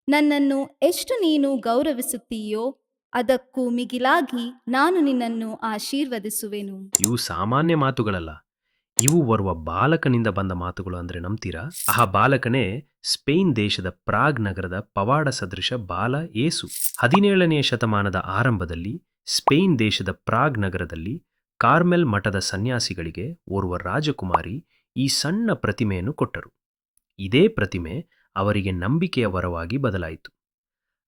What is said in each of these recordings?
ನನ್ನನ್ನು ಎಷ್ಟು ನೀನು ಗೌರವಿಸುತ್ತೀಯೋ ಅದಕ್ಕೂ ಮಿಗಿಲಾಗಿ ನಾನು ನಿನ್ನನ್ನು ಆಶೀರ್ವದಿಸುವೆನು. ಇವು ಸಾಮಾನ್ಯ ಮಾತುಗಳಲ್ಲ, ಇವು ಓರ್ವ ಬಾಲಕನಿಂದ ಬಂದ ಮಾತುಗಳು. ಅಂದ್ರೆ ನಂಬ್ತೀರಾ? ಆ ಬಾಲಕನೇ ಸ್ಪೇನ್ ದೇಶದ ಪ್ರಾಗ್ ನಗರದ ಪವಾಡ ಸದೃಶ ಬಾಲ ಯೇಸು. 17ನೇ ಶತಮಾನದ ಆರಂಭದಲ್ಲಿ ಸ್ಪೇನ್ ದೇಶದ ಪ್ರಾಗ್ ನಗರದಲ್ಲಿ ಕಾರ್ಮೆಲ್ ಮಠದ ಸನ್ಯಾಸಿಗಳಿಗೆ ಓರ್ವ ರಾಜಕುಮಾರಿ ಈ ಸಣ್ಣ ಪ್ರತಿಮೆಯನ್ನು ಕೊಟ್ಟರು. ಇದೇ ಪ್ರತಿಮೆ ಅವರಿಗೆ ನಂಬಿಕೆಯ ವರವಾಗಿ ಬದಲಾಯಿತು.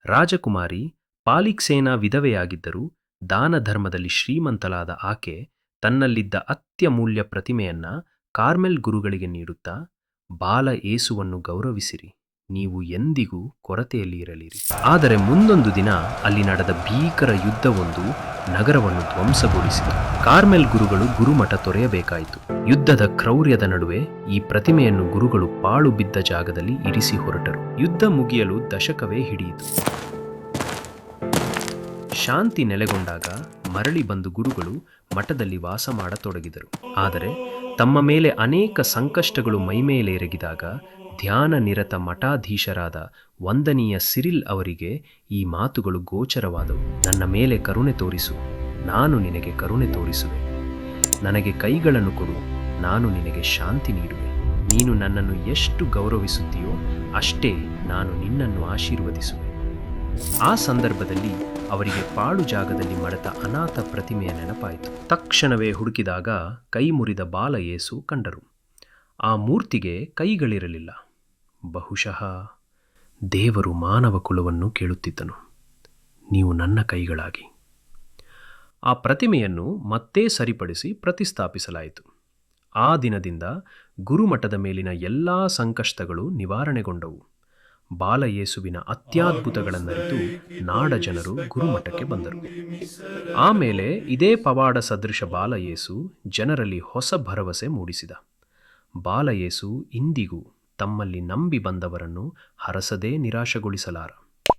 ರಾಜಕುಮಾರಿ ಪಾಲಿಕ್ಸೇನಾ ವಿಧವೆಯಾಗಿದ್ದರೂ ದಾನ ಧರ್ಮದಲ್ಲಿ ಶ್ರೀಮಂತಳಾದ ಆಕೆ ತನ್ನಲ್ಲಿದ್ದ ಅತ್ಯಮೂಲ್ಯ ಪ್ರತಿಮೆಯನ್ನ ಕಾರ್ಮೆಲ್ ಗುರುಗಳಿಗೆ ನೀಡುತ್ತಾ, ಬಾಲ ಏಸುವನ್ನು ಗೌರವಿಸಿರಿ, ನೀವು ಎಂದಿಗೂ ಕೊರತೆಯಲ್ಲಿ ಇರಲಿರಿ. ಆದರೆ ಮುಂದೊಂದು ದಿನ ಅಲ್ಲಿ ನಡೆದ ಭೀಕರ ಯುದ್ಧವೊಂದು ನಗರವನ್ನು ಧ್ವಂಸಗೊಳಿಸಿತು. ಕಾರ್ಮೆಲ್ ಗುರುಗಳು ಗುರುಮಠ ತೊರೆಯಬೇಕಾಯಿತು. ಯುದ್ಧದ ಕ್ರೌರ್ಯದ ನಡುವೆ ಈ ಪ್ರತಿಮೆಯನ್ನು ಗುರುಗಳು ಪಾಳು ಬಿದ್ದ ಜಾಗದಲ್ಲಿ ಇರಿಸಿ ಹೊರಟರು. ಯುದ್ಧ ಮುಗಿಯಲು ದಶಕವೇ ಹಿಡಿಯಿತು. ಶಾಂತಿ ನೆಲೆಗೊಂಡಾಗ ಮರಳಿ ಬಂದು ಗುರುಗಳು ಮಠದಲ್ಲಿ ವಾಸ ಮಾಡತೊಡಗಿದರು. ಆದರೆ ತಮ್ಮ ಮೇಲೆ ಅನೇಕ ಸಂಕಷ್ಟಗಳು ಮೈಮೇಲೆರಗಿದಾಗ ಧ್ಯಾನ ನಿರತ ಮಠಾಧೀಶರಾದ ವಂದನೀಯ ಸಿರಿಲ್ ಅವರಿಗೆ ಈ ಮಾತುಗಳು ಗೋಚರವಾದವು. ನನ್ನ ಮೇಲೆ ಕರುಣೆ ತೋರಿಸು, ನಾನು ನಿನಗೆ ಕರುಣೆ ತೋರಿಸುವೆ. ನನಗೆ ಕೈಗಳನ್ನು ಕೊಡು, ನಾನು ನಿನಗೆ ಶಾಂತಿ ನೀಡುವೆ. ನೀನು ನನ್ನನ್ನು ಎಷ್ಟು ಗೌರವಿಸುತ್ತೀಯೋ ಅಷ್ಟೇ ನಾನು ನಿನ್ನನ್ನು ಆಶೀರ್ವದಿಸುವೆ. ಆ ಸಂದರ್ಭದಲ್ಲಿ ಅವರಿಗೆ ಪಾಳು ಜಾಗದಲ್ಲಿ ಮರೆತ ಅನಾಥ ಪ್ರತಿಮೆಯ ನೆನಪಾಯಿತು. ತಕ್ಷಣವೇ ಹುಡುಕಿದಾಗ ಕೈ ಮುರಿದ ಬಾಲ ಯೇಸು ಕಂಡರು. ಆ ಮೂರ್ತಿಗೆ ಕೈಗಳಿರಲಿಲ್ಲ. ಬಹುಶಃ ದೇವರು ಮಾನವ ಕುಲವನ್ನು ಕೇಳುತ್ತಿದ್ದನು, ನೀವು ನನ್ನ ಕೈಗಳಾಗಿ. ಆ ಪ್ರತಿಮೆಯನ್ನು ಮತ್ತೆ ಸರಿಪಡಿಸಿ ಪ್ರತಿಷ್ಠಾಪಿಸಲಾಯಿತು. ಆ ದಿನದಿಂದ ಗುರುಮಠದ ಮೇಲಿನ ಎಲ್ಲ ಸಂಕಷ್ಟಗಳು ನಿವಾರಣೆಗೊಂಡವು. ಬಾಲಯೇಸುವಿನ ಅತ್ಯದ್ಭುತಗಳನ್ನರಿತು ನಾಡ ಜನರು ಗುರುಮಠಕ್ಕೆ ಬಂದರು. ಆಮೇಲೆ ಇದೇ ಪವಾಡ ಸದೃಶ ಬಾಲಯೇಸು ಜನರಲ್ಲಿ ಹೊಸ ಭರವಸೆ ಮೂಡಿಸಿದ. ಬಾಲಯೇಸು ಇಂದಿಗೂ ತಮ್ಮಲ್ಲಿ ನಂಬಿ ಬಂದವರನ್ನು ಹರಸದೇ ನಿರಾಶೆಗೊಳಿಸಲಾರ.